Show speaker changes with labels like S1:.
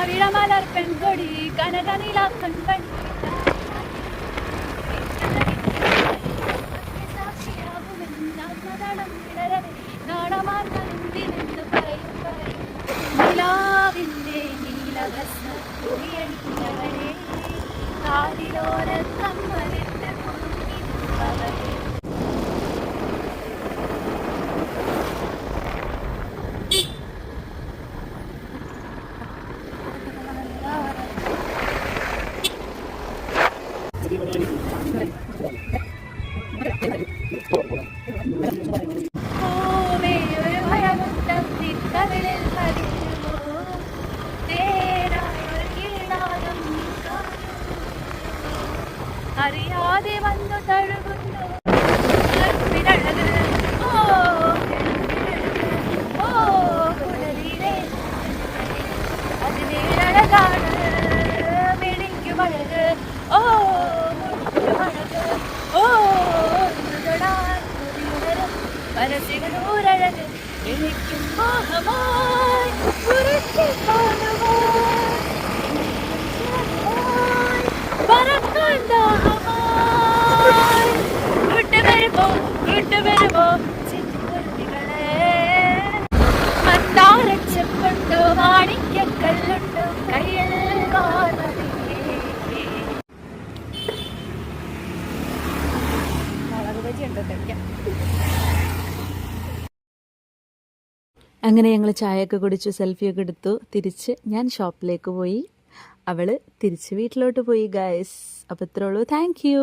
S1: പവിഴമലർ പെൺകൊടി കനകനിലാക്കൺ കൺ നാണമാർന്നെന്തിനെന്ന് പറയും പറയും നിലാവിൻ്റെ നീലഭസ്മ കുറിയണിഞ്ഞവരെ കാതിലോരത്തമ്മലിട്ട് കുറുങ്ങിവരെ അറിയാതെ വന്നു തഴുകുന്നു കുടലിലെ അതിനേഴഴകാണ് മെണിക്കുമഴക് ഓ മുഴുവഴക് ഓ മനസ്സിനൂരഴക് എനിക്കും മോഹമായി ഉരുട്ടി പറക്കാൻ ദാഹമായി വിട്ടുവരുമോ ചിന്തുകളെ മന്ദാരച്ചെപ്പുണ്ടോ മാണിക്കല്ലുണ്ടോ കയ്യിൽ മുളക് ബജി ഉണ്ടോ കഴിക്കാം.
S2: അങ്ങനെ ഞങ്ങൾ ചായയൊക്കെ കുടിച്ചു, സെൽഫിയൊക്കെ എടുത്തു. തിരിച്ച് ഞാൻ ഷോപ്പിലേക്ക് പോയി, അവൾ തിരിച്ച് വീട്ടിലോട്ട് പോയി ഗൈസ്. അപ്പോൾ ഇത്രേ ഉള്ളൂ. Thank you.